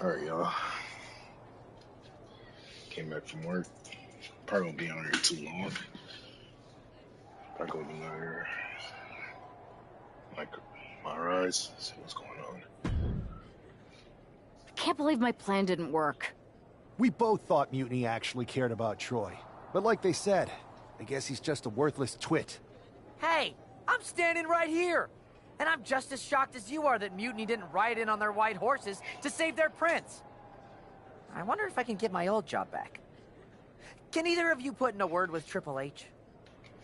Alright, y'all. Came back from work. Probably won't be on here too long. Probably go to another, like, Myrise, see what's going on. I can't believe my plan didn't work. We both thought Mutiny actually cared about Troy. But like they said, I guess he's just a worthless twit. Hey, I'm standing right here. And I'm just as shocked as you are that Mutiny didn't ride in on their white horses to save their prince. I wonder if I can get my old job back. Can either of you put in a word with Triple H?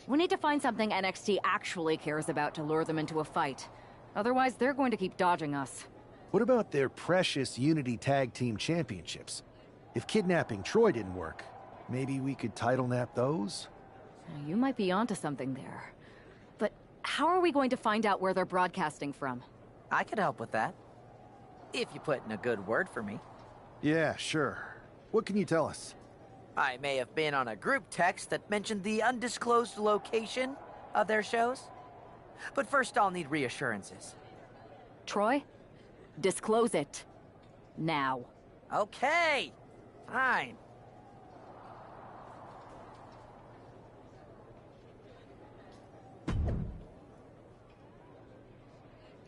We need to find something NXT actually cares about to lure them into a fight. Otherwise, they're going to keep dodging us. What about their precious Unity Tag Team Championships? If kidnapping Troy didn't work, maybe we could title nap those? You might be onto something there. But how are we going to find out where they're broadcasting from? I could help with that. If you put in a good word for me. Yeah, sure. What can you tell us? I may have been on a group text that mentioned the undisclosed location of their shows. But first I'll need reassurances. Troy? Disclose it. Now. Okay. Fine.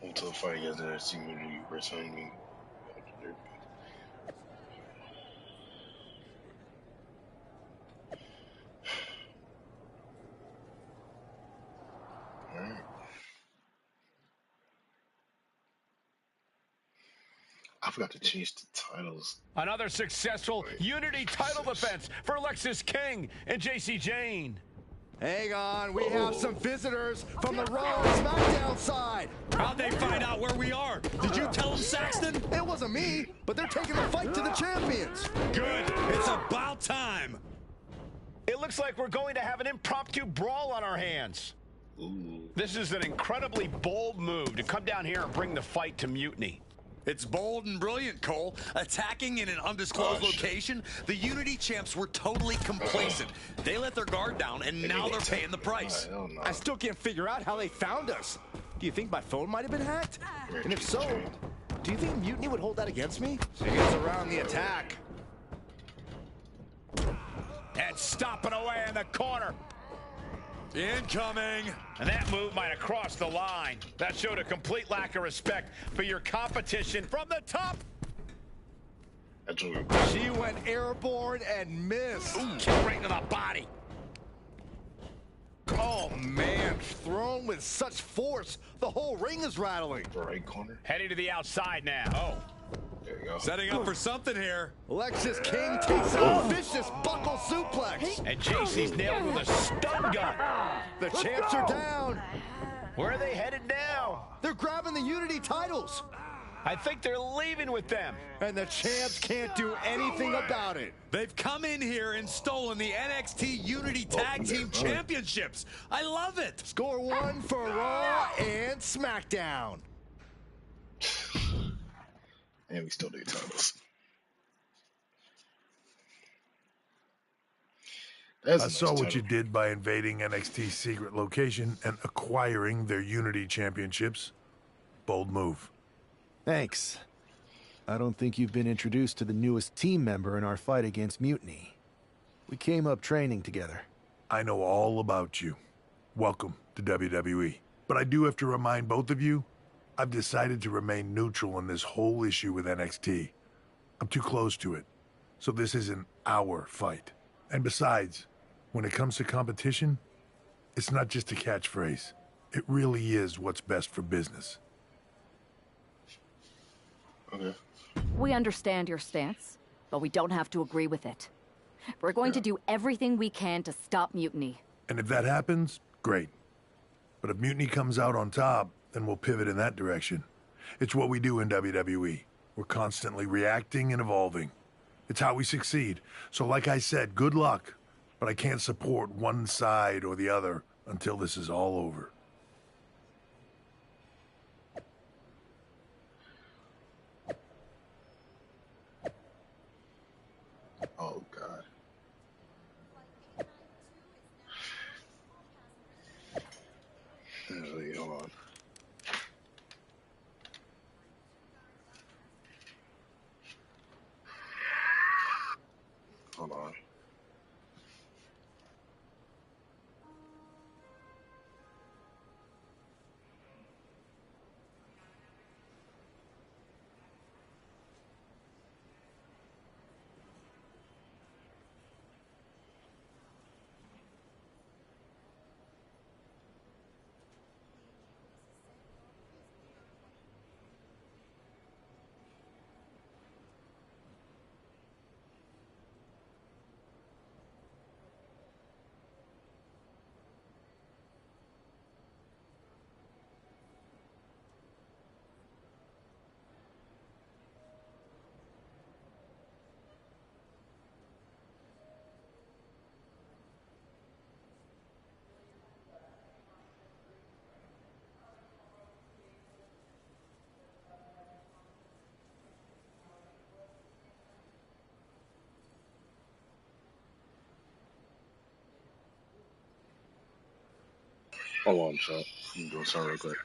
Until the fight against NXT Mutiny wrestling. Alright. I forgot to change the titles. Another successful Unity title defense for Lexis King and JC Jane. Hang on, we have some visitors from the Raw and SmackDown side. How'd they find out where we are? Did you tell them, Saxton? It wasn't me, but they're taking the fight to the champions. Good. It's about time. It looks like we're going to have an impromptu brawl on our hands. Ooh. This is an incredibly bold move to come down here and bring the fight to Mutiny. It's bold and brilliant, Cole. Attacking in an undisclosed location, the Unity champs were totally complacent. They let their guard down, and now they're paying the price. I still can't figure out how they found us. Do you think my phone might have been hacked? And if so, do you think Mutiny would hold that against me? She gets around the attack. And stomping away in the corner. Incoming. And that move might have crossed the line. That showed a complete lack of respect for your competition from the top. She went airborne and missed. Ooh, kick right into the body. Oh, man. Thrown with such force, the whole ring is rattling. The right corner. Heading to the outside now. Oh. There you go. Setting up for something here. Lexis King takes a vicious buckle suplex. And JC's nailed with a stun gun. The champs are down. Where are they headed now? They're grabbing the Unity titles. I think they're leaving with them. And the champs can't do anything about it. They've come in here and stolen the NXT Unity Tag Team Championships. I love it. Score one for Raw and SmackDown. And we still do titles. I saw what you did by invading NXT's secret location and acquiring their Unity championships. Bold move. Thanks. I don't think you've been introduced to the newest team member in our fight against Mutiny. We came up training together. I know all about you. Welcome to WWE. But I do have to remind both of you, I've decided to remain neutral in this whole issue with NXT. I'm too close to it, so this isn't our fight. And besides, when it comes to competition, it's not just a catchphrase. It really is what's best for business. Okay. We understand your stance, but we don't have to agree with it. We're going to do everything we can to stop Mutiny. And if that happens, great. But if Mutiny comes out on top, then we'll pivot in that direction. It's what we do in WWE. We're constantly reacting and evolving. It's how we succeed. So like I said, good luck. But I can't support one side or the other until this is all over. Oh, God. Hold on. Hold on. Hold on, chat. I'm doing something real quick.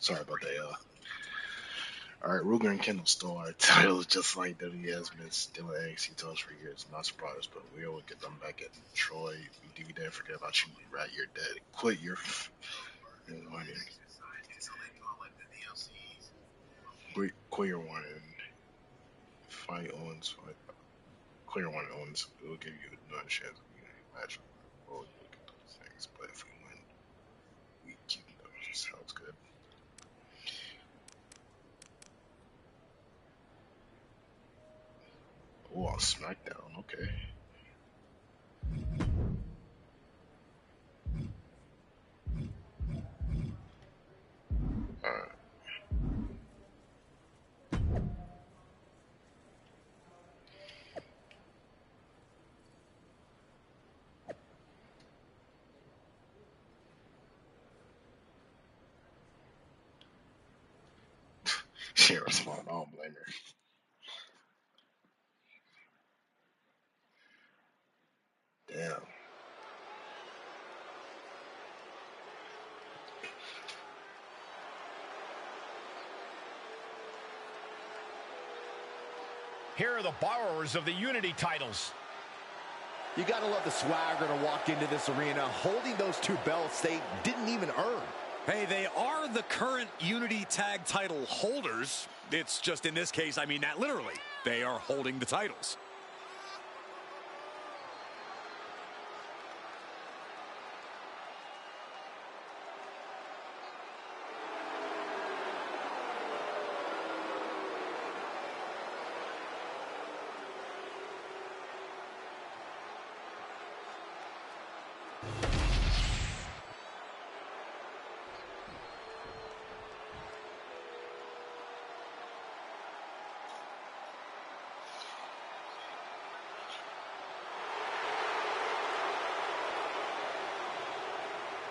Sorry about that. Alright, Ruger and Kendall stole our titles just like WWE has been stealing NXT titles for years. Not surprised, but we will get them back at Troy. We didn't forget about you, right? You're dead. Quit your whining. Fight Owens. Clear one Owens. It will give you another chance of being a match. We'll look at those things, but if we win, we keep them. Sounds good. Oh, on SmackDown. Okay. Alright. She ain't respond. I don't blame her. Damn. Here are the borrowers of the Unity titles. You gotta love the swagger to walk into this arena holding those two belts they didn't even earn. Hey, they are the current Unity tag title holders. It's just in this case, I mean that literally. They are holding the titles.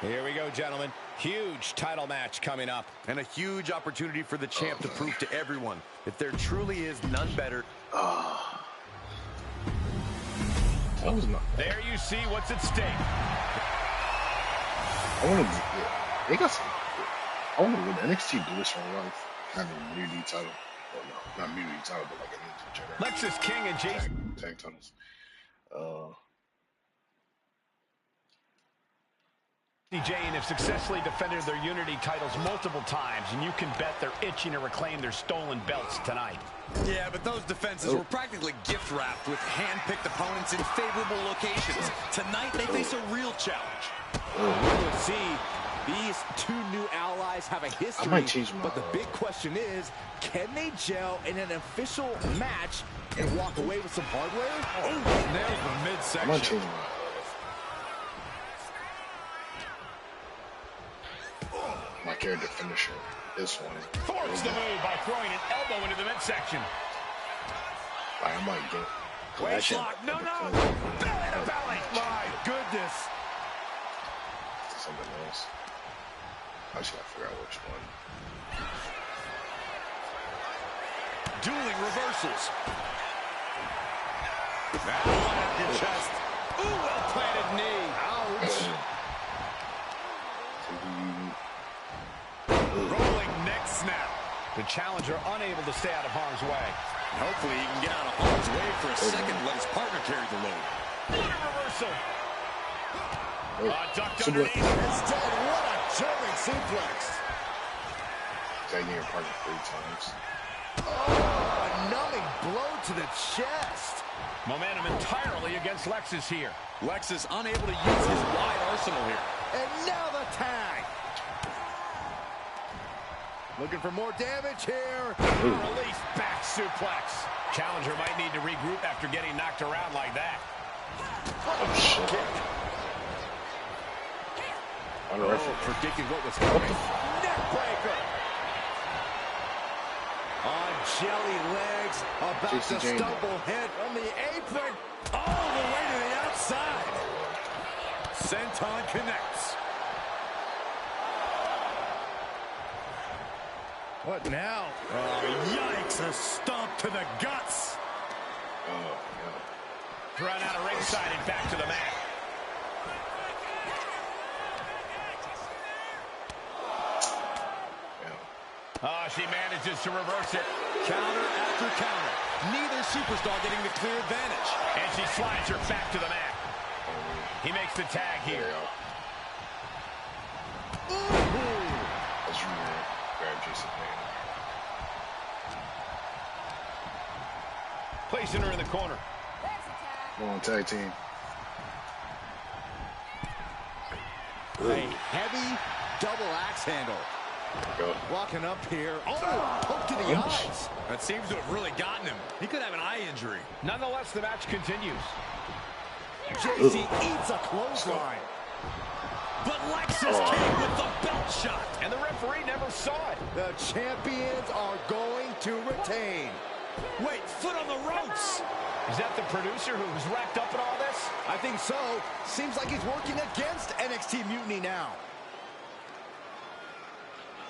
Here we go, gentlemen. Huge title match coming up. And a huge opportunity for the champ to prove to everyone that there truly is none better. That was not bad. There you see what's at stake. I want to. Yeah, they got some. I want to win NXT do this for life. Not a Unity title. Well, no, not Unity title, but like a general. Lexus King and Jason. Tag titles. Jane have successfully defended their Unity titles multiple times, and you can bet they're itching to reclaim their stolen belts tonight. Yeah, but those defenses were practically gift-wrapped with hand-picked opponents in favorable locations. Tonight, they face a real challenge. We'll see. These two new allies have a history, but the big question is, can they gel in an official match and walk away with some hardware? Oh, nails the midsection. I might change my character finisher. This one. Force the move by throwing an elbow into the midsection. I might get. Waistlock. No. Belly to belly. My goodness. Something else. I just gotta figure out which one. Dueling reversals. That one at your chest. Ooh, well-planted knee. Ouch. Rolling neck snap. The challenger unable to stay out of harm's way. Hopefully he can get out of harm's way for a second and let his partner carry the load. What a reversal. Ducked Super. underneath. Instead, what a German suplex. Tagging your partner 3 times. Oh, a numbing blow to the chest. Momentum entirely against Lexus here. Lexus unable to use his wide arsenal here. And now the tag. Looking for more damage here. Release back suplex. Challenger might need to regroup after getting knocked around like that. Oh, shit. Predicted what was coming. Neckbreaker. On jelly legs. About to stumble head from the apron. All the way to the outside. Senton connects. What now? Oh, yikes. A stomp to the guts. Oh, Thrown out of ringside and back to the mat. yeah. Oh, she manages to reverse it. Counter after counter. Neither superstar getting the clear advantage. And she slides her back to the mat. He makes the tag here. That's weird. Grab Jason Payne. Placing her in the corner. Come on, tag team. A heavy double axe handle. Go. Walking up here. Oh, poke to the eyes. That seems to have really gotten him. He could have an eye injury. Nonetheless, the match continues. JC eats a clothesline. But Lexus came with the belt shot. And the referee never saw it. The champions are going to retain. Wait, foot on the ropes. Is that the producer who's wrapped up in all this? I think so. Seems like he's working against NXT Mutiny now.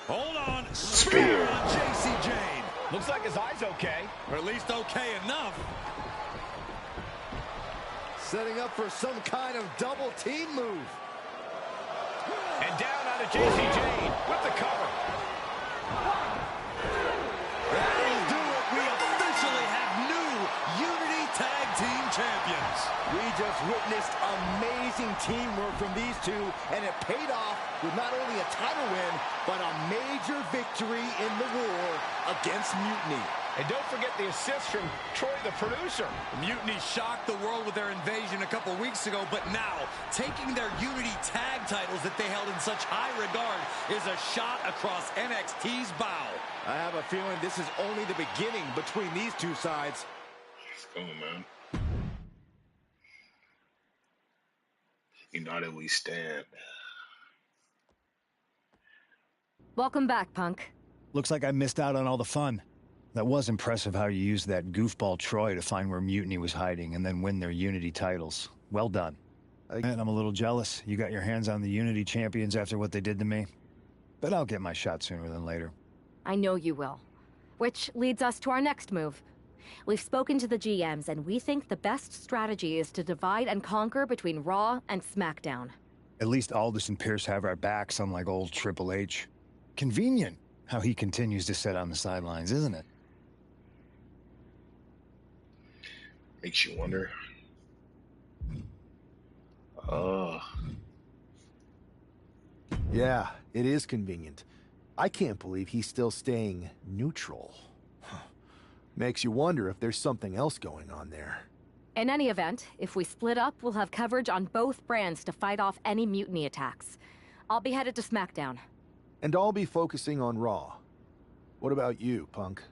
Hold on. Spear. On JC Jane. Looks like his eye's okay. Or at least okay enough. Setting up for some kind of double team move. And down onto JC Jane with the cover. That'll do it. We officially have new Unity Tag Team Champions. We just witnessed amazing teamwork from these two, and it paid off with not only a title win, but a major victory in the war against Mutiny. And don't forget the assist from Troy, the producer. Mutiny shocked the world with their invasion a couple weeks ago, but now, taking their Unity tag titles that they held in such high regard is a shot across NXT's bow. I have a feeling this is only the beginning between these two sides. Let's go, man. United we stand. Welcome back, Punk. Looks like I missed out on all the fun. That was impressive how you used that goofball Troy to find where Mutiny was hiding and then win their Unity titles. Well done. And I'm a little jealous. You got your hands on the Unity champions after what they did to me. But I'll get my shot sooner than later. I know you will. Which leads us to our next move. We've spoken to the GMs, and we think the best strategy is to divide and conquer between Raw and SmackDown. At least Aldous and Pierce have our backs, unlike old Triple H. Convenient how he continues to sit on the sidelines, isn't it? Makes you wonder. Yeah, it is convenient. I can't believe he's still staying neutral. Makes you wonder if there's something else going on there. In any event, if we split up, we'll have coverage on both brands to fight off any Mutiny attacks. I'll be headed to SmackDown. And I'll be focusing on Raw. What about you, Punk?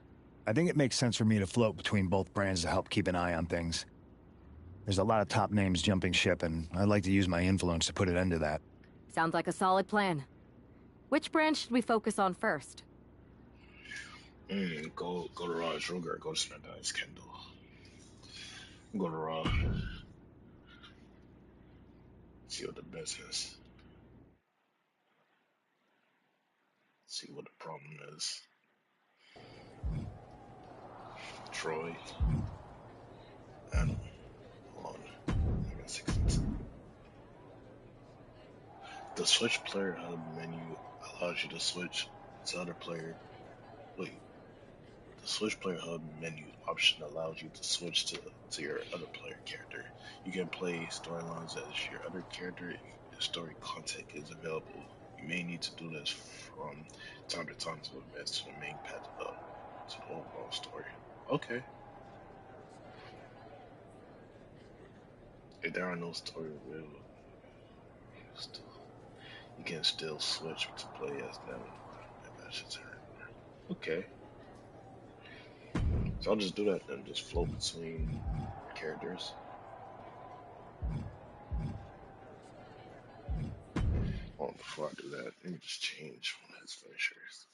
I think it makes sense for me to float between both brands to help keep an eye on things. There's a lot of top names jumping ship, and I'd like to use my influence to put an end to that. Sounds like a solid plan. Which brand should we focus on first? Go to Raw as Ruger, go to SmackDown as Kendall. Go to Raw. See what the best is. See what the problem is. Troy. And hold on. I got 16. The switch player hub menu allows you to switch to other player. Wait. The switch player hub menu option allows you to switch to your other player character. You can play storylines as your other character if story content is available. You may need to do this from time to time to advance to the main path to the overall story. Okay. If there are no story available, you can still switch to play as them. That's your turn. Okay. So I'll just do that then, just float between characters. Oh, before I do that, let me just change one of his finishers.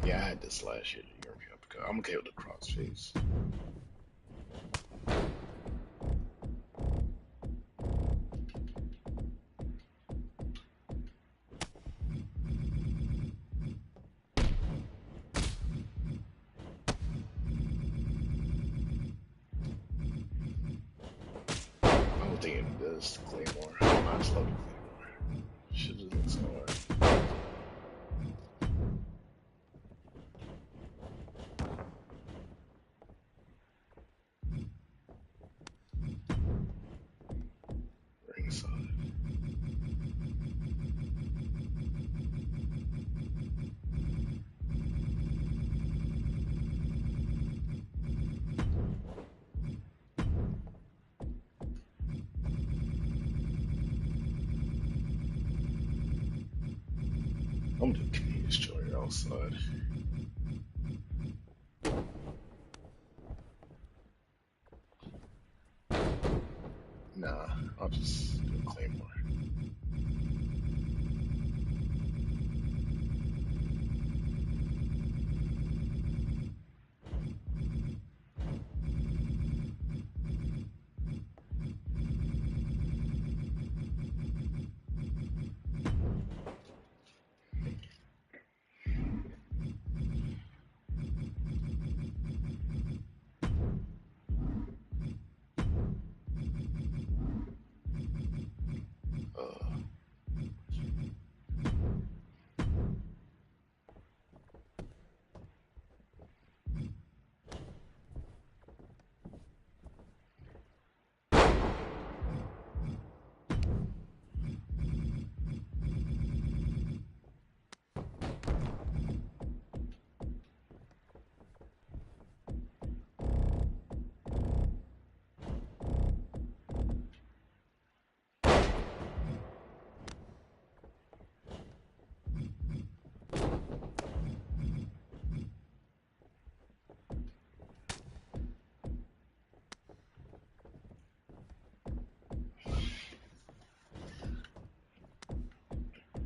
Yeah, I had this last year, the European because I'm okay with the crossface. just Claymore. I just love the Claymore. Shit just looks so hard. Ringside. I'm the convenience store outside. Nah, I'll just do a Claymore.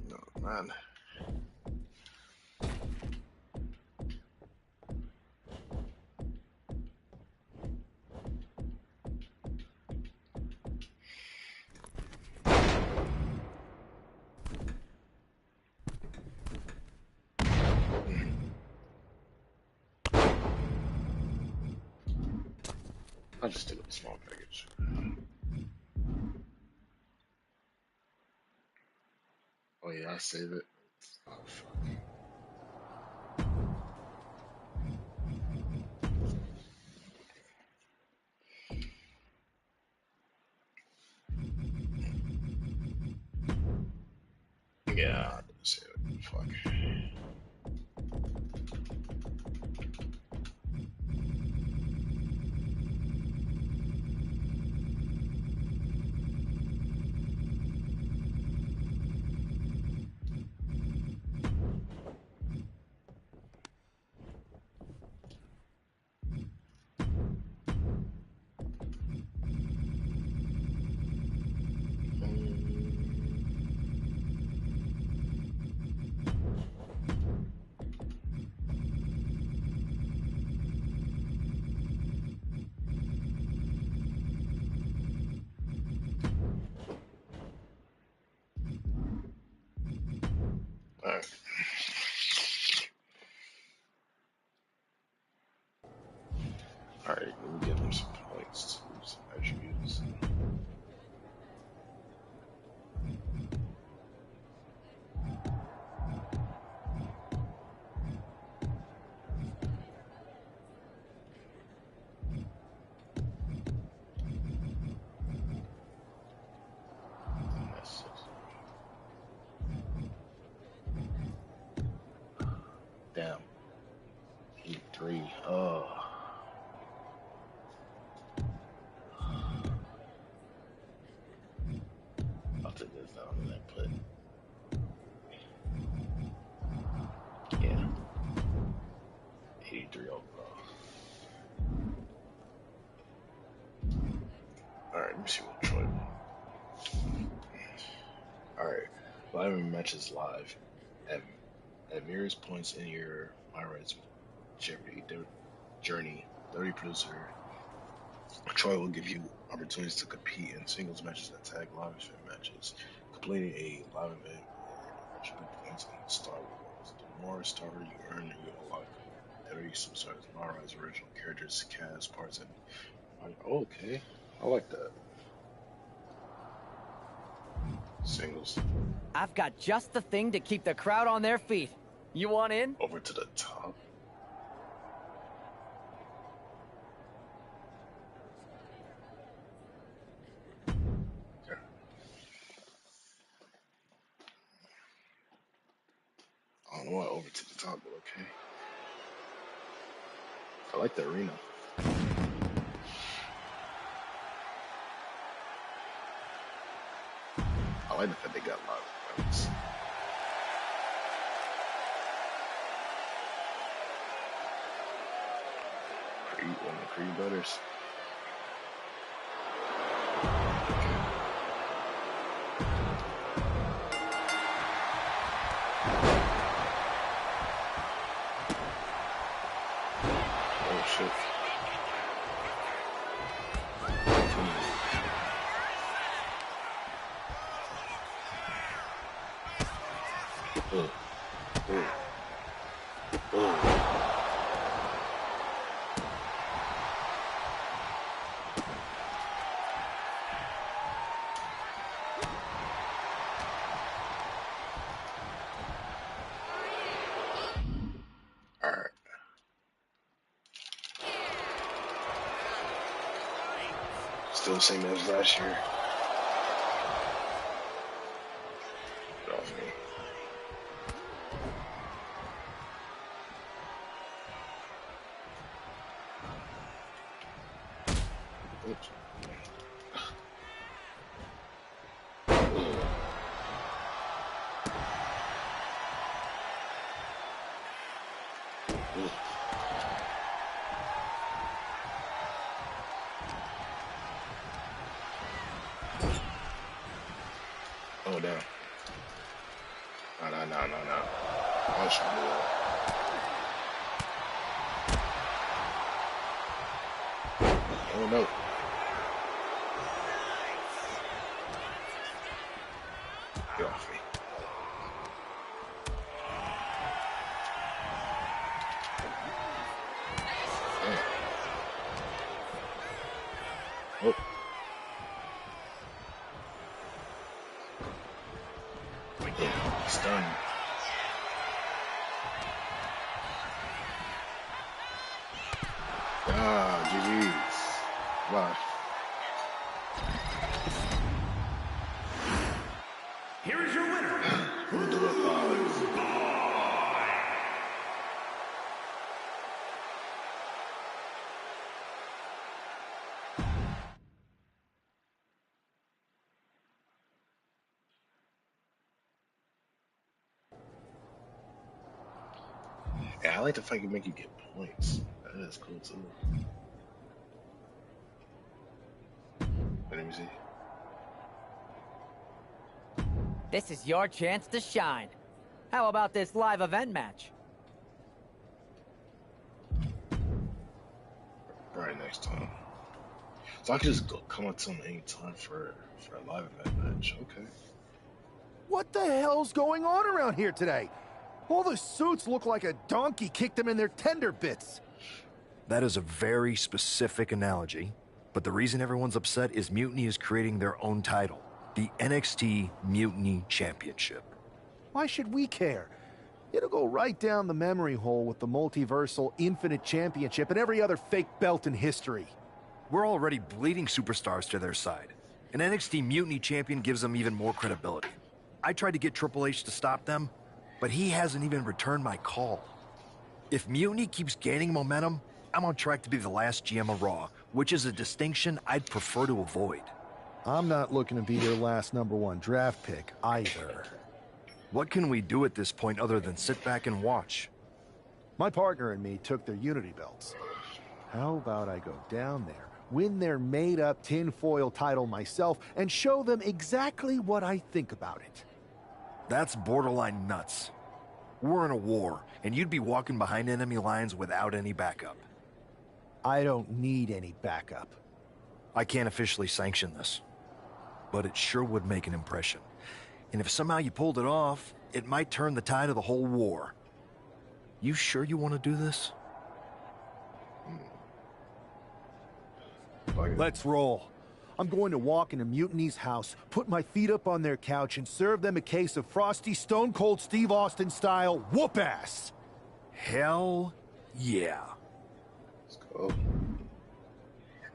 No, man. I'll just do a small package. Oh yeah, I save it. Oh fuck. Yeah, I didn't save it. Fuck. Alright. Alright, let me give him some points to some attributes. Damn. 83. Oh. I'll take this down and then put. Yeah. 83 overall. Alright, let me see what Troy won. Alright. Live matches live. At various points in your Myrise journey, WWE producer Troy will give you opportunities to compete in singles matches and tag live event matches. Completing a live event attribute points and star rewards. The more star you earn, you unlock WWE Superstars Myrise original characters, cast parts, and okay, I like that. Singles. I've got just the thing to keep the crowd on their feet. You want in? Over to the top. Okay. I don't know what over to the top, but okay. I like the arena. I like the fact they got a lot of events. One of the Creed brothers. Oh shit. Alright. Still the same as last year. Get off me. Oops. Oh, damn. No. I should do that. Oh, no. Get off me. Damn. Oh. Stunned. Ah, GG's. Bye. Here is your winner. We'll do it live. Yeah, I like the fact you make you get points. That is cool too. Let me see. This is your chance to shine. How about this live event match? Right next time. So I can just go come up to him anytime for a live event match. Okay. What the hell's going on around here today? All the suits look like a donkey kicked them in their tender bits. That is a very specific analogy, but the reason everyone's upset is Mutiny is creating their own title, the NXT Mutiny Championship. Why should we care? It'll go right down the memory hole with the multiversal Infinite Championship and every other fake belt in history. We're already bleeding superstars to their side. An NXT Mutiny champion gives them even more credibility. I tried to get Triple H to stop them, but he hasn't even returned my call. If Mutiny keeps gaining momentum, I'm on track to be the last GM of Raw, which is a distinction I'd prefer to avoid. I'm not looking to be your last #1 draft pick either. What can we do at this point other than sit back and watch? My partner and me took their Unity belts. How about I go down there, win their made-up tinfoil title myself, and show them exactly what I think about it? That's borderline nuts. We're in a war, and you'd be walking behind enemy lines without any backup. I don't need any backup. I can't officially sanction this, but it sure would make an impression. And if somehow you pulled it off, it might turn the tide of the whole war. You sure you want to do this? Let's roll. I'm going to walk into Mutiny's house, put my feet up on their couch, and serve them a case of frosty, Stone Cold Steve Austin style whoop-ass. Hell yeah. Let's go.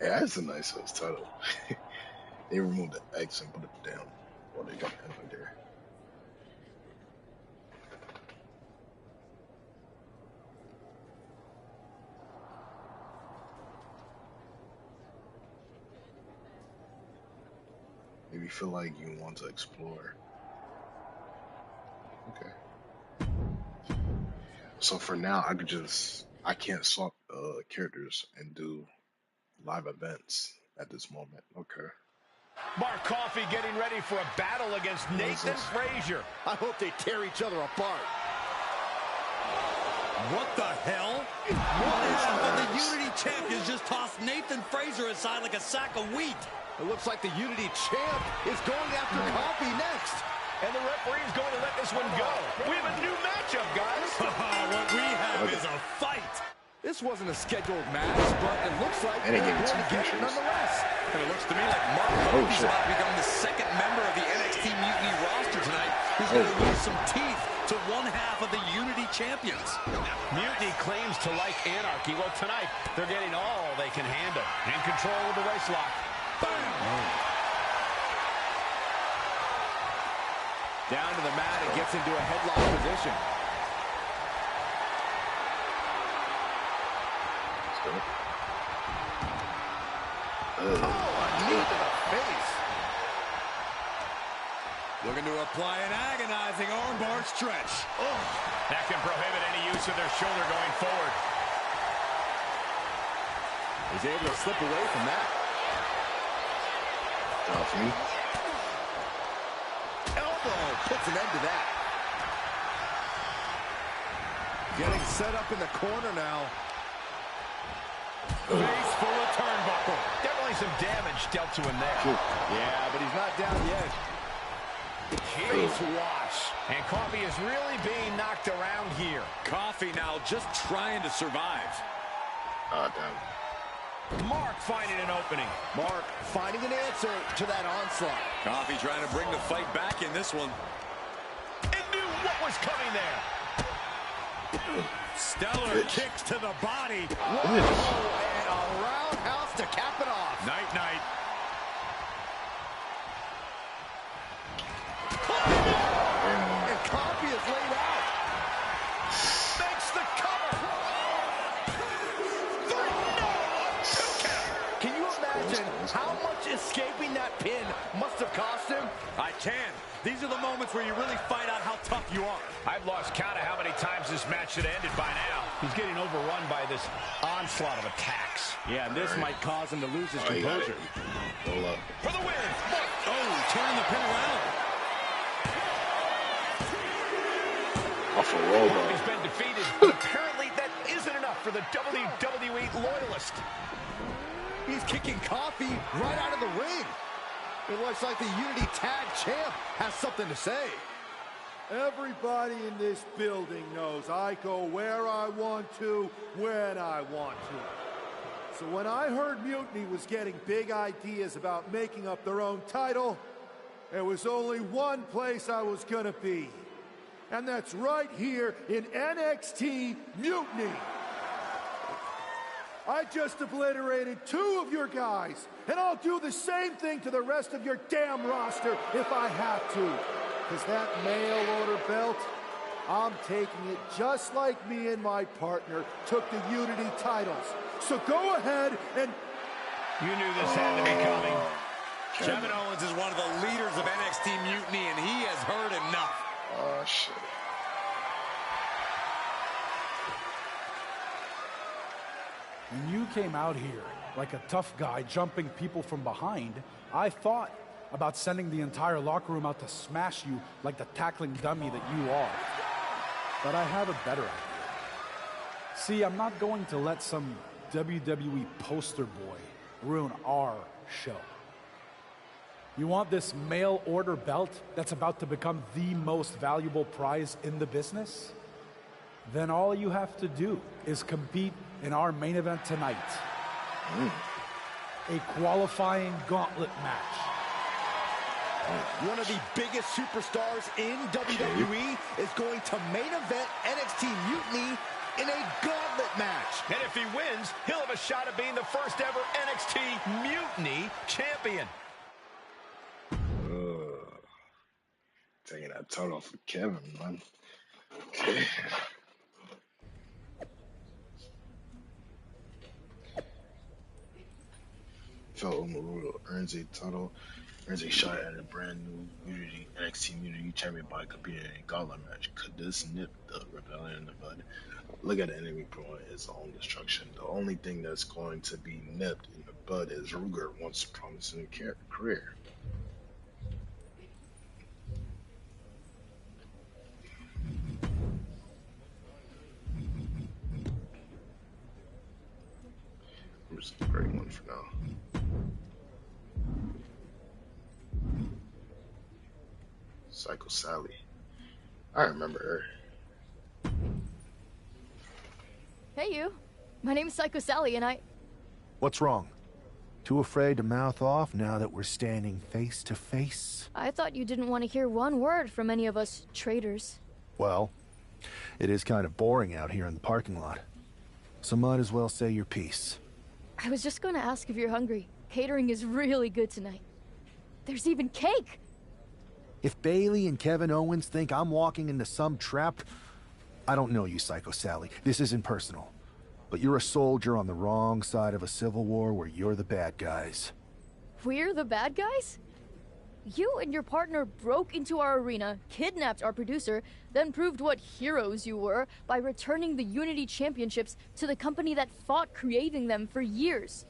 Yeah, that's a nice title. They removed the X and put it down. Well, they got the N there. Maybe feel like you want to explore. Okay. So for now, I can't swap characters and do live events at this moment. Okay. Mark Coffey getting ready for a battle against Nathan Frazier. I hope they tear each other apart. What the hell? One half of the Unity champions just tossed Nathan Frazier aside like a sack of wheat. It looks like the Unity champ is going after Coffey next. And the referee is going to let this one go. We have a new matchup, guys. What we have is a fight. This wasn't a scheduled match, but it looks like And they're it going to get it nonetheless. And it looks to me like Mark Coffey's about to become the second member of the NXT Mutiny roster tonight. He's going to lose some teeth to one half of the Unity champions. Mutiny claims to like anarchy. Well, tonight, they're getting all they can handle. In control of the waist lock. Boom! Down to the mat and gets into a headlock position. Oh, a knee to the face. Looking to apply an agonizing armbar stretch. Oh. That can prohibit any use of their shoulder going forward. He's able to slip away from that. Elbow puts an end to that. Getting set up in the corner now. Face full of turnbuckle. Definitely some damage dealt to him there. Yeah, but he's not down yet. Face wash. And Coffey is really being knocked around here. Coffey now just trying to survive. Damn. Mark finding an opening. Mark finding an answer to that onslaught. Coffey trying to bring the fight back in this one. And knew what was coming there. Stellar kicks to the body. Whoa, and a roundhouse to cap it off. Night-night. And Coffey is laid out. Makes the cover. Can you imagine how much escaping that pin must have cost him? I can. These are the moments where you really find out how tough you are. I've lost count of how many times this match should have ended by now. He's getting overrun by this onslaught of attacks. Yeah, and this might cause him to lose his composure. Roll up. For the win. Oh, turning the pin around. Off a roll up. He's been defeated, but apparently that isn't enough for the WWE loyalist. He's kicking Coffey right out of the ring. It looks like the Unity Tag Champ has something to say. Everybody in this building knows I go where I want to, when I want to. So when I heard Mutiny was getting big ideas about making up their own title, there was only one place I was gonna be. And that's right here in NXT Mutiny. I just obliterated 2 of your guys, and I'll do the same thing to the rest of your damn roster if I have to. Because that mail order belt, I'm taking it just like me and my partner took the Unity titles. So go ahead and... You knew this had to be coming. Kevin Owens is one of the leaders of NXT Mutiny, and he has heard enough. Oh, shit. When you came out here like a tough guy jumping people from behind, I thought about sending the entire locker room out to smash you like the tackling dummy that you are. But I have a better idea. See, I'm not going to let some WWE poster boy ruin our show. You want this mail order belt that's about to become the most valuable prize in the business? Then all you have to do is compete in our main event tonight. a qualifying gauntlet match. One of the biggest superstars in WWE is going to main event NXT Mutiny in a gauntlet match. And if he wins, he'll have a shot at being the first ever NXT Mutiny champion. Taking that title for Kevin, man. Okay. Fellow Marudo earns a title, earns a shot at a brand new NXT Unity champion by competing in a gauntlet match. Could this nip the rebellion in the bud? Look at the enemy promoting his own destruction. The only thing that's going to be nipped in the bud is Ruger once promising a career. I'm just a great one for now. Psycho Sally. I remember her. Hey, you. My name's Psycho Sally, and What's wrong? Too afraid to mouth off now that we're standing face to face? I thought you didn't want to hear one word from any of us traitors. Well, it is kind of boring out here in the parking lot. So might as well say your piece. I was just going to ask if you're hungry. Catering is really good tonight. There's even cake! If Bailey and Kevin Owens think I'm walking into some trap, I don't know you, Psycho Sally. This isn't personal. But you're a soldier on the wrong side of a civil war where you're the bad guys. We're the bad guys? You and your partner broke into our arena, kidnapped our producer, then proved what heroes you were by returning the Unity Championships to the company that fought creating them for years.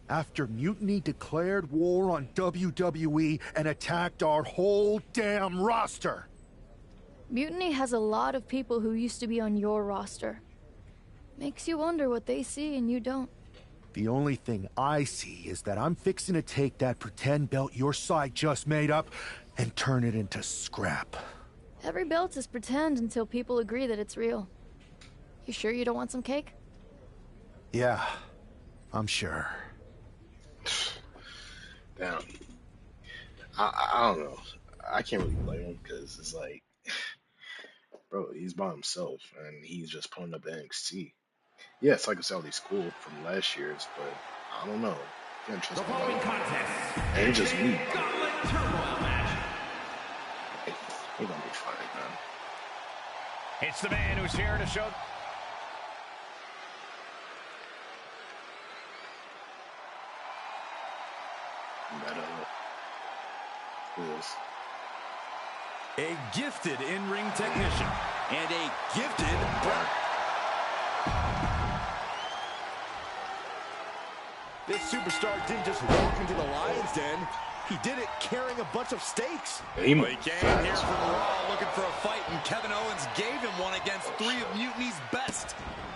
After Mutiny declared war on WWE and attacked our whole damn roster. Mutiny has a lot of people who used to be on your roster. Makes you wonder what they see and you don't. The only thing I see is that I'm fixing to take that pretend belt your side just made up and turn it into scrap. Every belt is pretend until people agree that it's real. You sure you don't want some cake? Yeah, I'm sure. Damn. I don't know. I can't really blame him because it's like, bro, he's by himself and he's just pulling up NXT. Yeah, Psycho Sally's cool from last year's, but I don't know. Can't trust him. And it's just me. He's gonna be fine, man. It's the man who's here to show. A gifted in-ring technician and a gifted This superstar didn't just walk into the lion's den. He did it carrying a bunch of stakes. He came here from Raw looking for a fight, and Kevin Owens gave him one against 3 of Mutiny's best.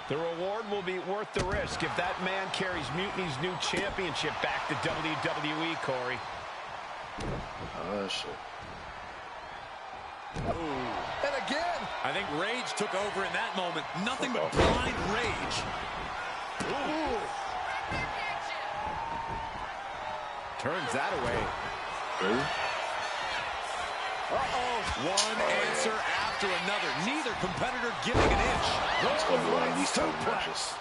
The reward will be worth the risk if that man carries Mutiny's new championship back to WWE, Corey. Oh, shit. Ooh. And again. I think rage took over in that moment. Nothing but blind rage. Ooh. Turns that away. Uh-oh. One answer after another. Neither competitor giving an inch. It's going to be one of these type of matches.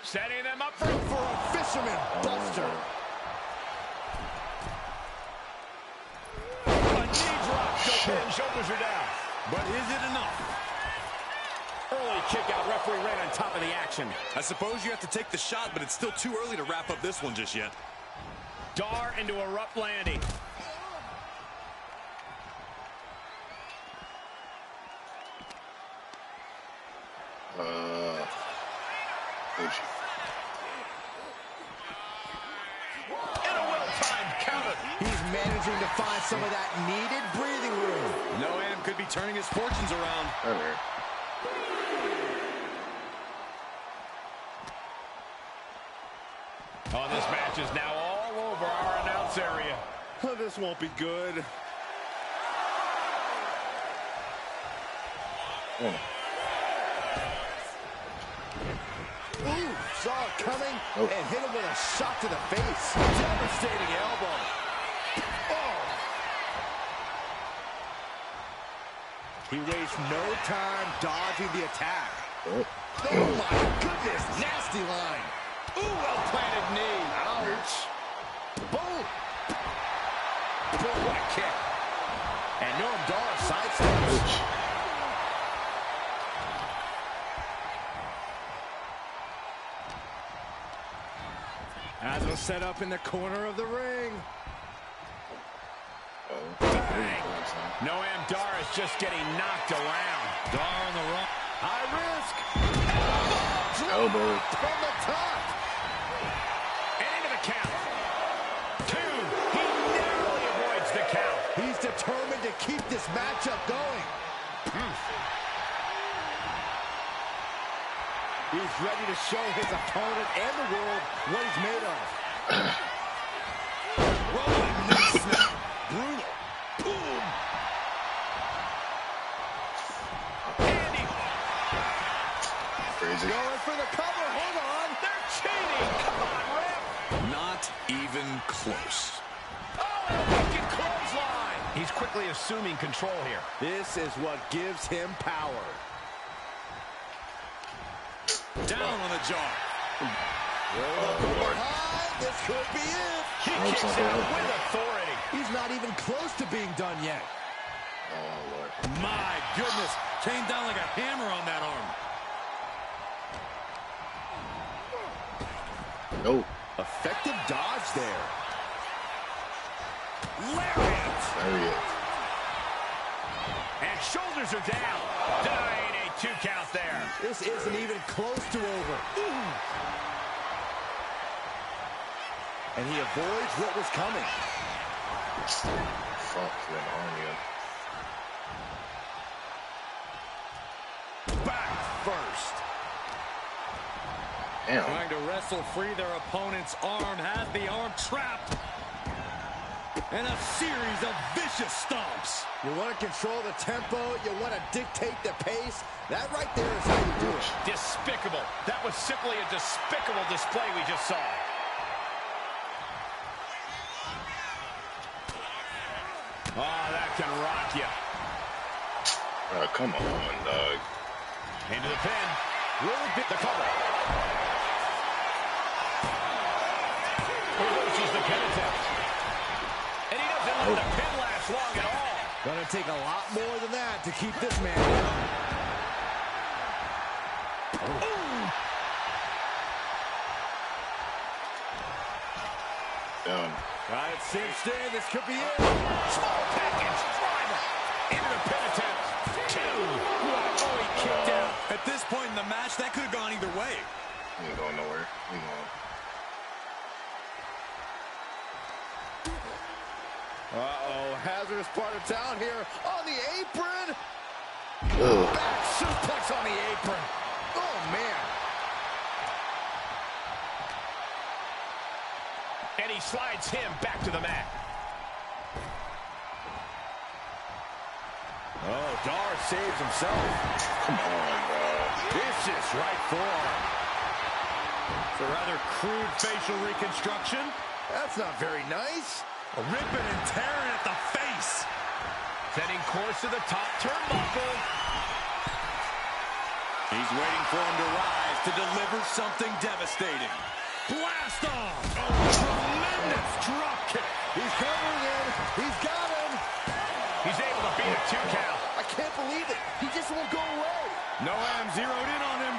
Setting them up for a fisherman buster. A knee drop. Shoulders are down. But is it enough? Early kick out. Referee right on top of the action. I suppose you have to take the shot, but it's still too early to wrap up this one just yet. Dar into a rough landing. And a well-timed counter. He's managing to find some of that needed breathing room. No-Am could be turning his fortunes around. Oh, this match is now all over our announce area. Oh, this won't be good. Ooh, saw it coming and hit him with a shot to the face. Devastating elbow. Oh. He wastes no time dodging the attack. Oh my goodness, nasty line. Ooh, well-planted knee. Ouch. Boom. Boom, what a kick. And Noam Dar sidesteps. As was set up in the corner of the ring. Bang. Noam Dar is just getting knocked around. Dar on the run. High risk. Elbow from the top. And into the count. 2. He narrowly avoids the count. He's determined to keep this matchup going. He's ready to show his opponent and the world what he's made of. Rolling knee snap. Brutal. Boom. Andy. Crazy. Going for the cover. Hold on. They're cheating. Come on, ref. Not even close. Oh, and a wicked clothesline. He's quickly assuming control here. This is what gives him power. Down on the jaw. This could be it. He kicks out with authority. He's not even close to being done yet. Oh, Lord. My goodness. Came down like a hammer on that arm. No. Effective dodge there. Lariat. There he is. And shoulders are down. Denying a 2 count there. This isn't even close to over. Ooh. And he avoids what was coming. Fuck, that arm again. Back first. Damn. Trying to wrestle free their opponent's arm. Has the arm trapped. And a series of vicious stomps. You want to control the tempo. You want to dictate the pace. That right there is how you do it. Despicable. That was simply a despicable display we just saw. Oh, that can rock you. Oh, come on, dog. Into the pin. Really big. The cover. Reverses the pin attempt. And he doesn't let the pin last long at all. Gonna take a lot more than that to keep this man down. Down. Got it cinched in. This could be it. Small package driver. Into the pin attempt. 2. Oh, he kicked out. At this point in the match, that could have gone either way. He ain't going nowhere. He going. Uh-oh, hazardous part of town here on the apron. Ugh. Back suplex on the apron. Oh, man. And he slides him back to the mat. Oh, Dar saves himself. Come on, bro. Vicious right forearm. It's a rather crude facial reconstruction. That's not very nice. Ripping and tearing at the face. Setting course to the top turnbuckle. He's waiting for him to rise to deliver something devastating. Blast off! Oh, tremendous drop kick. He's covering him. He's got him. He's able to beat a 2 count. I can't believe it. He just won't go away. Noam zeroed in on him.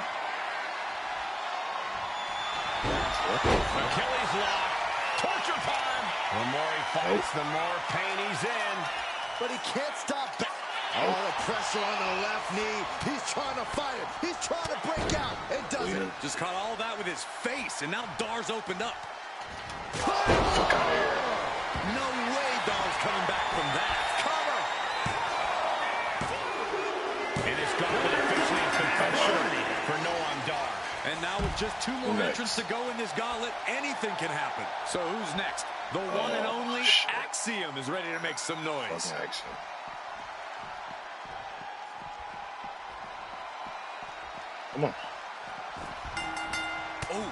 Achilles lock. Torture time. The more he fights, the more pain he's in. But he can't stop back. Oh, the pressure on the left knee. He's trying to fight it. He's trying to break out and doesn't. Just caught all that with his face, and now Dar's opened up. No way Dar's coming back from that. Cover. And his gauntlet officially has been cut short for Noam Dar. And now with just 2 more entrants to go in this gauntlet, anything can happen. So who's next? The one and only Axiom is ready to make some noise. Fucking Axiom. Come on. Oh.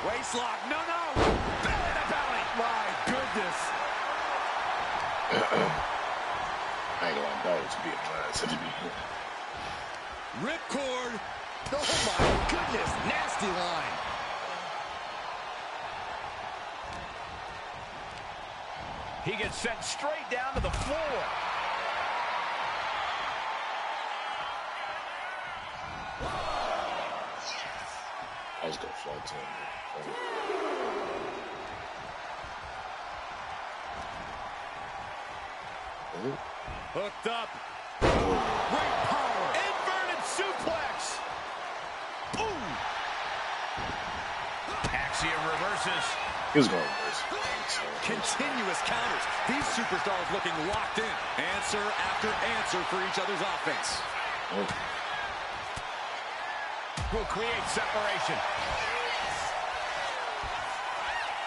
Waist lock. No, no. Belly to belly. My goodness. I ain't gonna that was being nice. It'd be Ripcord. Oh my goodness. Nasty line. He gets sent straight down to the floor. I was gonna fall to him. Hooked up. Great power. Inverted suplex. Boom. Axiom reverses. He was going reverse. Continuous counters. These superstars looking locked in. Answer after answer for each other's offense. Will create separation.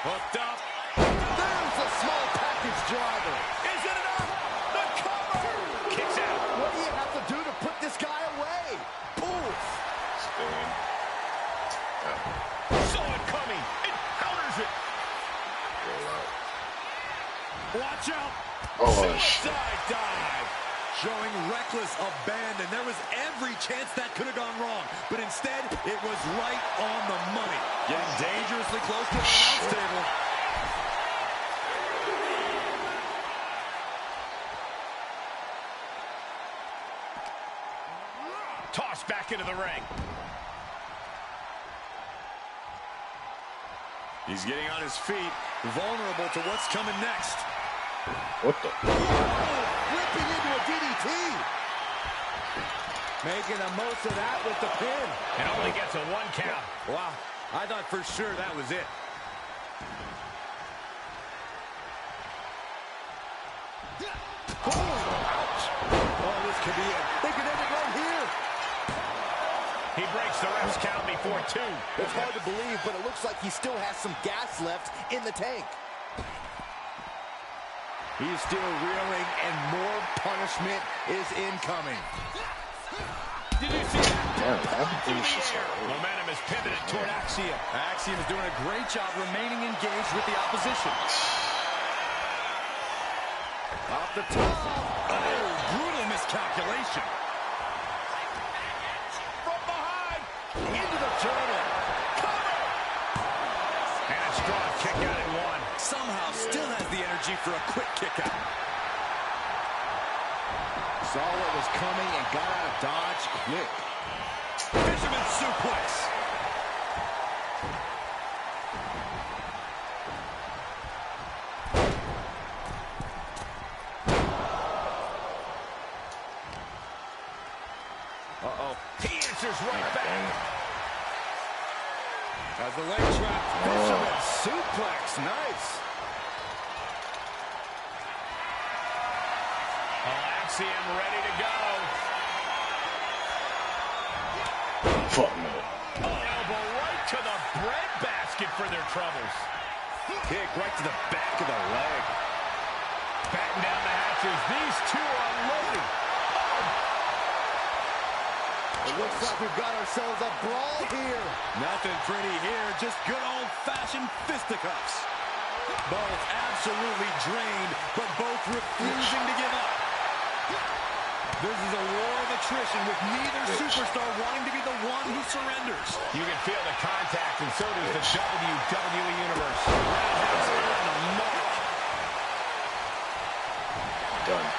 Hooked up. There's a small package driver. Is it enough? The cover. Kicks out. What do you have to do to put this guy away? Boom. Saw it coming. It counters it. Watch out. Suicide dive. Showing reckless abandon. There was every chance that could have gone wrong. But instead, it was right on the money. Getting dangerously close to the announce table. Tossed back into the ring. He's getting on his feet, vulnerable to what's coming next. What the? Ripping into a DDT. Making the most of that with the pin. And only gets a 1 count. Wow, I thought for sure that was it. Oh, ouch. Oh, this could be it. They could end it right here. He breaks the ref's count before 2. It's hard to believe, but it looks like he still has some gas left in the tank. He's still reeling, and more punishment is incoming. Did you see that? Yeah, Momentum is pivoted toward Axiom. Axiom is doing a great job remaining engaged with the opposition. Off the top. Oh, brutal miscalculation. From behind. Into the turtle. Cover. And a strong kick out at 1. Somehow still has the energy for a quick kick out. Saw what was coming and got out of dodge quick. Fisherman suplex. Uh-oh. He answers right back. As the leg trap. Fisherman suplex. Nice. Axiom ready to go. Fuck no. Elbow right to the breadbasket for their troubles. Kick right to the back of the leg. Batten down the hatches. These two are loaded. It looks like we've got ourselves a brawl here. Nothing pretty here. Just good old-fashioned fisticuffs. Both absolutely drained, but both refusing to give up. This is a war of attrition with neither superstar wanting to be the one who surrenders. You can feel the contact, and so does the WWE Universe. Roundhouse on the mark. Done.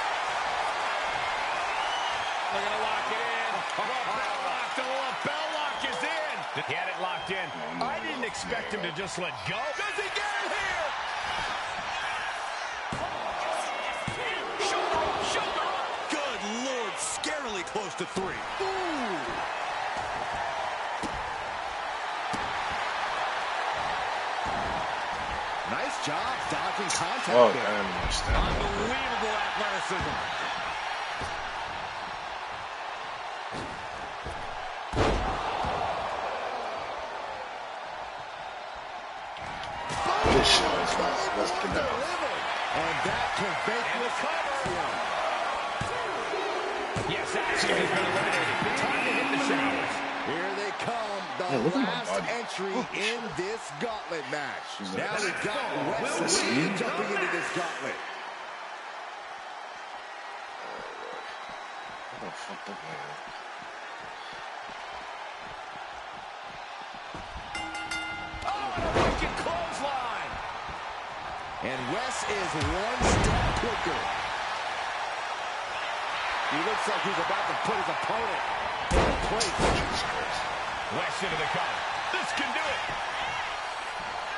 They're going to lock it in. Bell lock. The bell lock is in. He had it locked in. I didn't expect him to just let go. Does he get it here? Shoulder up, shoulder up. Good Lord, scarily close to 3. Ooh. Nice job dodging contact Oh, there. I understand. Unbelievable athleticism. This shit is like, let's get down. And that can fake And with the cover. Yes, Axiom has been eliminated. Time to hit the showers. Here they look at my last body. entry in this gauntlet match. She's Now like, we've got Wes see? Lee jumping into this gauntlet. Oh, fucked up, man. Wicked clothesline. And Wes is one step quicker. He looks like he's about to put his opponent in place. Wes into the cover. This can do it.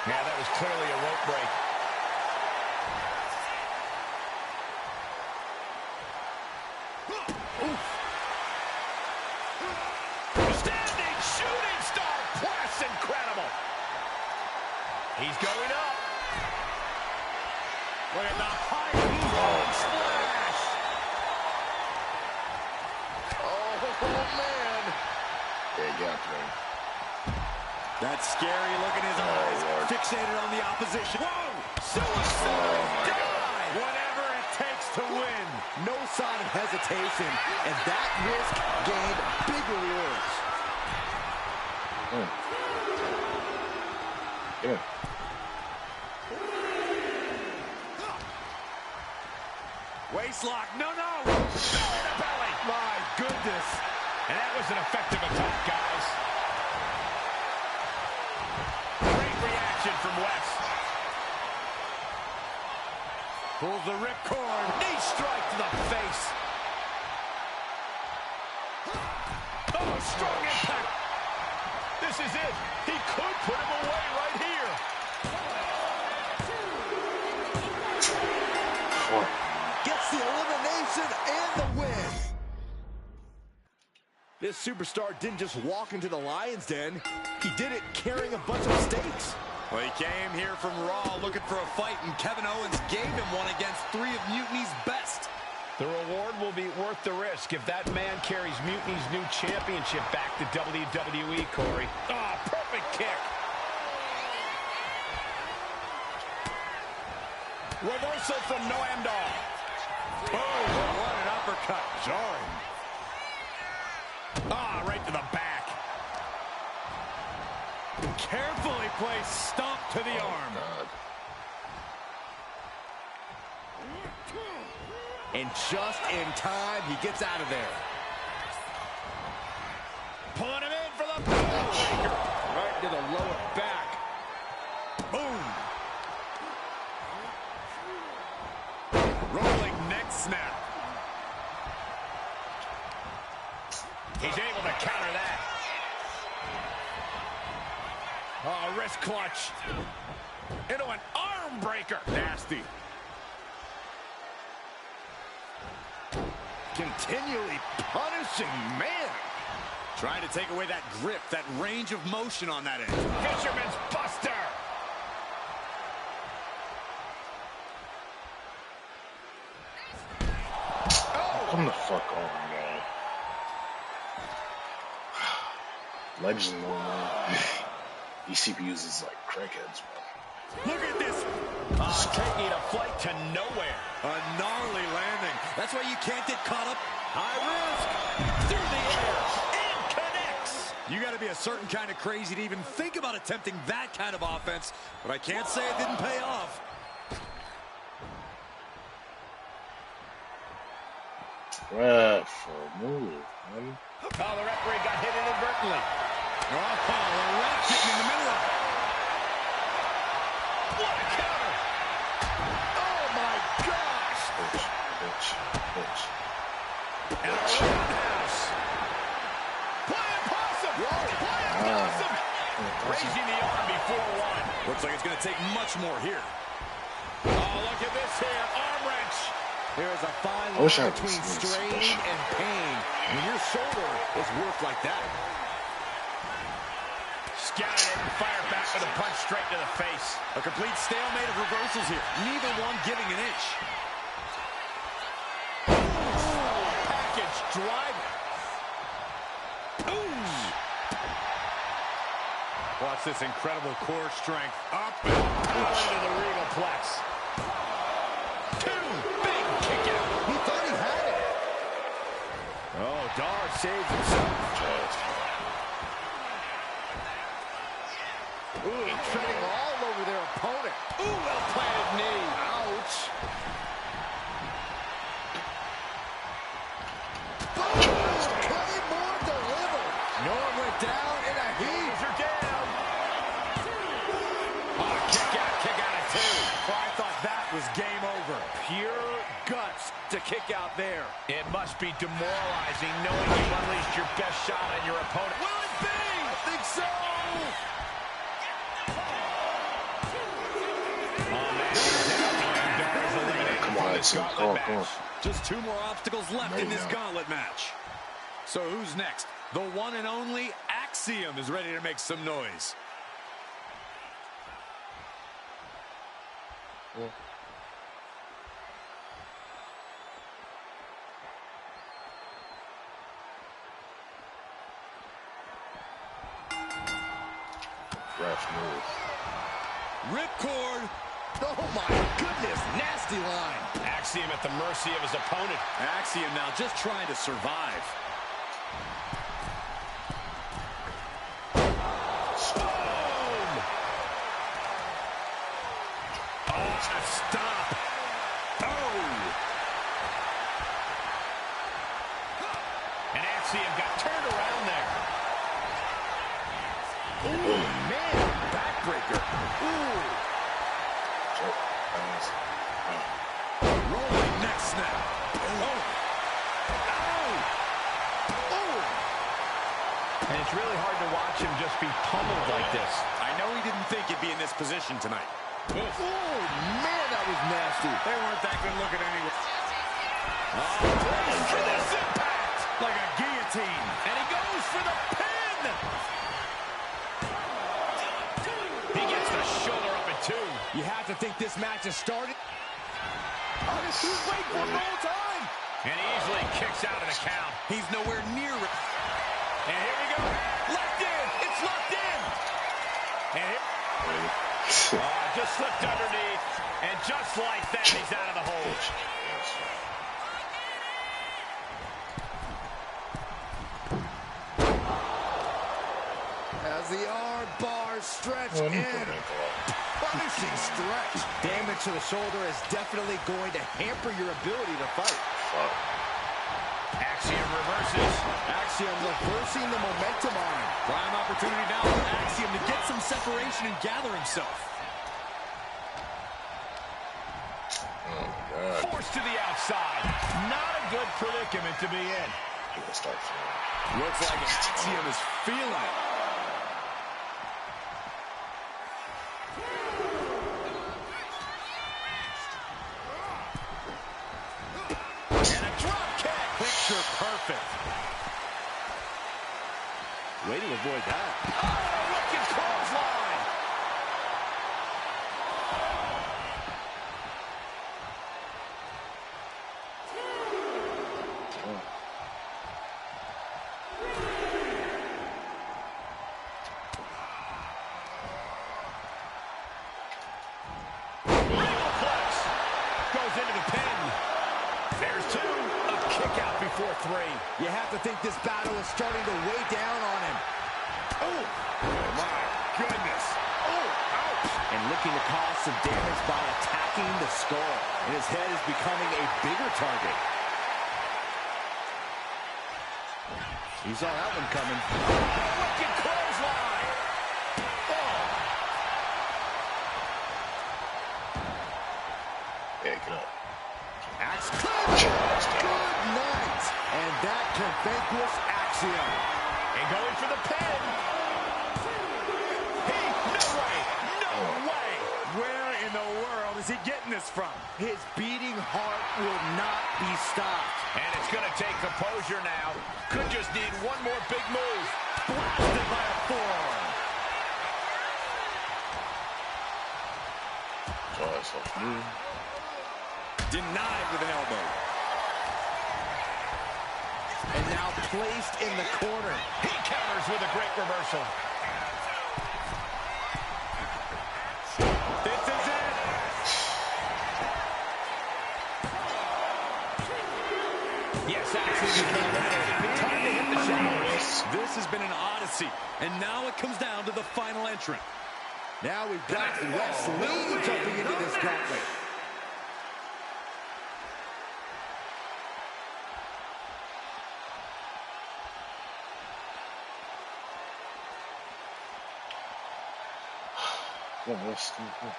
Yeah, that was clearly a rope break. Standing shooting star press, incredible. He's going up. Look at the high splash. Oh, man. Yeah, get out there. That scary look in his eyes, fixated on the opposition. Whoa! Suicide dive! Whatever it takes to win. No sign of hesitation, and that risk gained big rewards. Yeah. Waistlock, no! Belly to belly! My goodness. And that was an effective attack, guys. Great reaction from Wes. Pulls the ripcord. Knee strike to the face. Oh, strong impact. This is it. He could put him away right here. Gets the elimination and the win. This superstar didn't just walk into the Lion's Den. He did it carrying a bunch of stakes. Well, he came here from Raw looking for a fight, and Kevin Owens gave him one against 3 of Mutiny's best. The reward will be worth the risk if that man carries Mutiny's new championship back to WWE, Corey. Ah, perfect kick. Reversal from Noam Dar. Oh, what an uppercut. Jarring. Ah, right to the back. Carefully placed stomp to the arm. And just in time, he gets out of there. Pulling him in for the backbreaker. Right to the lower back. Boom. Rolling neck snap. He's able to counter that. Oh, wrist clutch. Into an arm breaker. Nasty. Continually punishing, man. Trying to take away that grip, that range of motion on that end. Fisherman's Buster. Come the fuck on, man. Legend, man. These CPUs is like crackheads, bro. Look at this. Taking a flight to nowhere. A gnarly landing. That's why you can't get caught up. High risk. Through the air. And connects. You got to be a certain kind of crazy to even think about attempting that kind of offense. But I can't say it didn't pay off. Ref, move, man. Oh, the referee got hit inadvertently. Oh, the ref getting in the middle of it. What a counter. Oh, my gosh. Bitch. And a roundhouse. Playing possum. Playing possum. Raising the arm before one. Looks like it's going to take much more here. Oh, look at this here. Arm wrench. There's a fine I wish I line had between this strain shit. and pain when your shoulder is worked like that. Scouted it and fired back with a punch straight to the face. A complete stalemate of reversals here. Neither one giving an inch. Package driver. Watch this incredible core strength. Up and power into the regal plex. Two big kick out. He thought he had it. Oh, Dar saves himself. Ooh, treading all over their opponent. Ooh, well-planted knee. Ouch. Claymore delivered. Norm went down in a heap. Are down. Oh, kick out at 2. Well, I thought that was game over. Pure guts to kick out there. It must be demoralizing knowing you've unleashed your best shot on your opponent. Will it be? I think so. Come on, come on. Just 2 more obstacles left in this gauntlet match. So who's next? The one and only Axiom is ready to make some noise. Ref move. Ripcord. Oh my goodness, nasty line. Axiom at the mercy of his opponent. Axiom now just trying to survive. Boom! Oh, stop. Oh! And Axiom got turned around there. Ooh, man, backbreaker. Ooh. Rolling neck snap. Oh. Ow. Oh. And it's really hard to watch him just be pummeled like this. I know he didn't think he'd be in this position tonight. Oh, man, that was nasty. They weren't that good looking anyway. Brace for this impact! Like a guillotine. And he goes for the pin! He gets the shoulder up at 2. You have to think this match has started. Oh, this is waiting for the whole time. And he easily kicks out of the count. He's nowhere near it. And here we go. Locked in. It's locked in. And here. Just slipped underneath. And just like that, he's out of the hole. As the arm bars stretch in. Punishing stretch. Damage to the shoulder is definitely going to hamper your ability to fight. Axiom reverses. Axiom reversing the momentum on him. Prime opportunity now for Axiom to get some separation and gather himself. Forced to the outside. Not a good predicament to be in. Looks like Axiom is feeling it. And a drop kick. Picture perfect. Way to avoid that. Oh, looking clothesline. Goes into the pin. There's 2. A kick out before 3. You have to think this battle is starting to weigh down on him. Oh, my goodness. Oh, ouch. And looking to cause some damage by attacking the skull. And his head is becoming a bigger target. He saw that one coming. Wicked clothesline. Yeah, get up. Axe clutch. Good night. And that can vanquish Axiom. And going for the pin. No way. No way. Where in the world is he getting this from? His beating heart will not be stopped. And it's going to take composure now. Could just need one more big move. Blasted by a forearm. Denied with an elbow. And now placed in the corner. He counters with a great reversal. This is it. Yes, Axiom has been eliminated. Time to hit the showers. This has been an odyssey, and now it comes down to the final entrant. Now we've got Wes Lee jumping into this gauntlet. Yeah, that's stupid.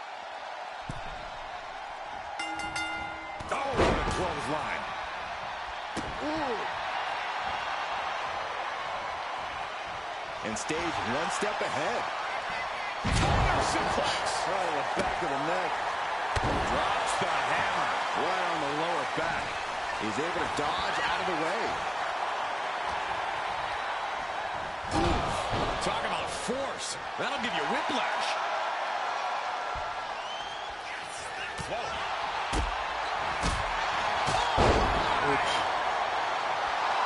Oh, what a clothesline. Ooh. And stage one step ahead. Suplex. Right on the back of the neck. Drops the hammer. Right on the lower back. He's able to dodge out of the way. Talk about force. That'll give you whiplash. Whoa.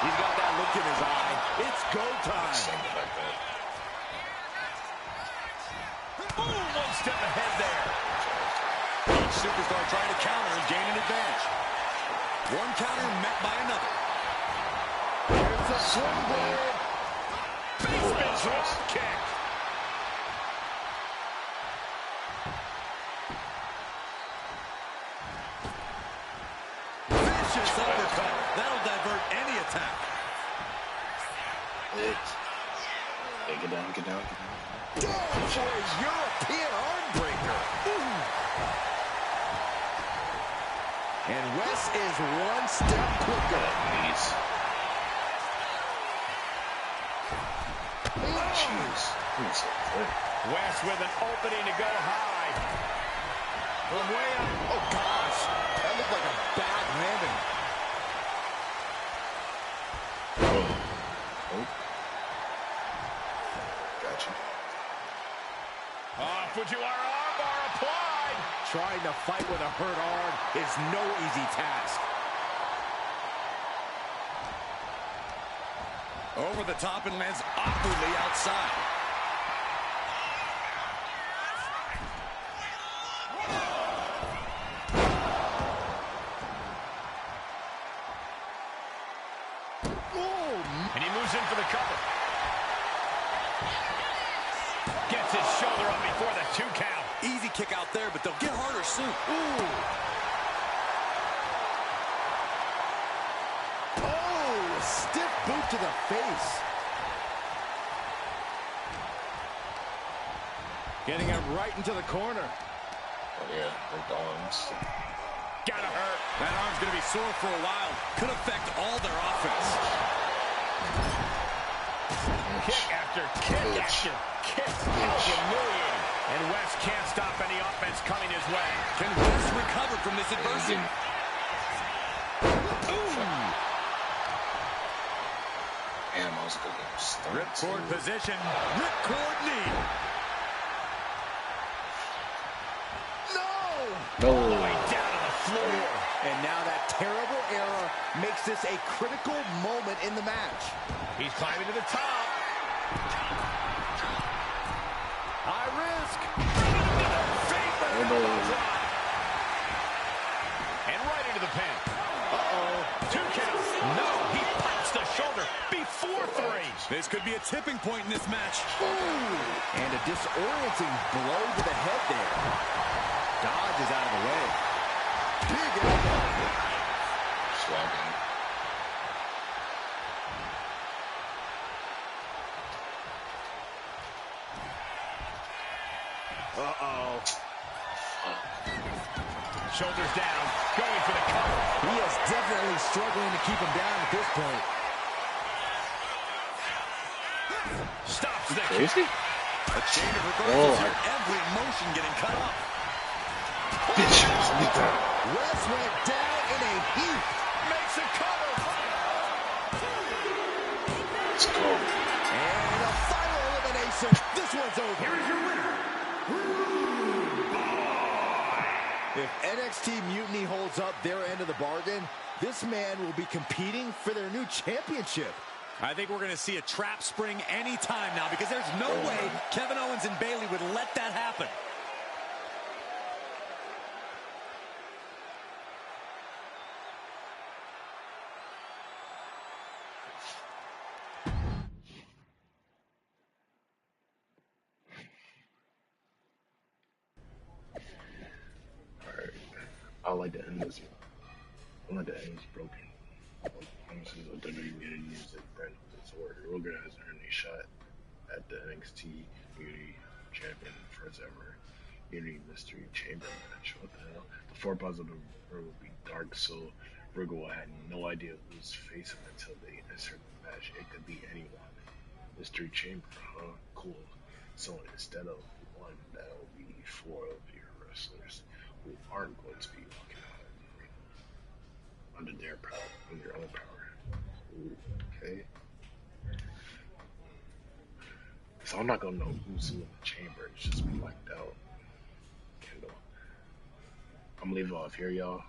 He's got that look in his eye. It's go time. Boom, one step ahead there. Each superstar trying to counter and gain an advantage. One counter met by another. Here's a swing blade. Basement drop kick. Vicious uppercut. That'll divert any attack. Hey, get down, get down, get down. Oh, for a European arm breaker. Ooh. And Wes is one step quicker. Please. Jeez. He's so quick. Wes with an opening to go high. From way up. Oh, gosh. That looked like a bad landing. Oh. Gotcha. Fujiwara armbar applied. Trying to fight with a hurt arm is no easy task. Over the top and lands awkwardly outside. And he moves in for the cover. Gets his shoulder up before the 2 count. Easy kick out there, but they'll get harder soon. Ooh. Oh, a stiff boot to the face. Getting him right into the corner. Oh, yeah, the Dawns. Gotta hurt. That arm's going to be sore for a while. Could affect all their offense. Kick after kick after kick. How humiliating. And Wes can't stop any offense coming his way. Can Wes recover from this adversity? Damn, I was a good start. Ripcord position. Ripcord knee. No. All the way down to the floor. And now that terrible error makes this a critical moment in the match. He's climbing to the top. High risk. And right into the pin. Uh-oh. 2 count. No, he pops the shoulder before 3. This could be a tipping point in this match. Ooh. And a disorienting blow to the head there. Dodge is out of the way. Big elbow. Swagging. Uh-oh. Shoulders down, going for the cover. He is definitely struggling to keep him down at this point. Stops the Crazy? A chain of reversals here. Every motion getting cut off. Bitch, look at that. Wes went down in a heap. Makes a cover. Let's go. And a final elimination. This one's over. Here is your winner. If NXT Mutiny holds up their end of the bargain, this man will be competing for their new championship. I think we're going to see a trap spring anytime now because there's no way Kevin Owens and Bayley would let that happen. like the end is, I like the end is broken. Honestly, the WWE need to use it brand with its word. Rogan has earned a shot at the NXT Unity Champion first ever Unity Mystery Chamber match. What the hell? The four positive will be dark, so Virgo had no idea who was facing until they entered the match. It could be anyone. Mystery Chamber, huh? Cool. So instead of one, that'll be four of your wrestlers who aren't going to be walking out under their power, under their own power. Ooh, okay. So I'm not gonna know who's in the chamber. It's just be blacked out. I'm gonna leave it off here, y'all.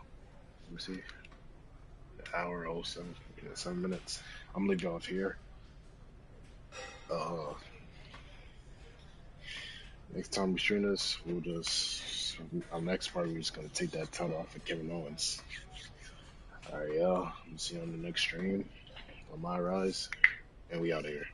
Let me see. An hour 07, 7 minutes. I'm gonna leave it off here. Next time we stream this, we'll just our next part we're just gonna take that title off of Kevin Owens. Alright, y'all. I'm see you on the next stream on Myrise, and we out of here.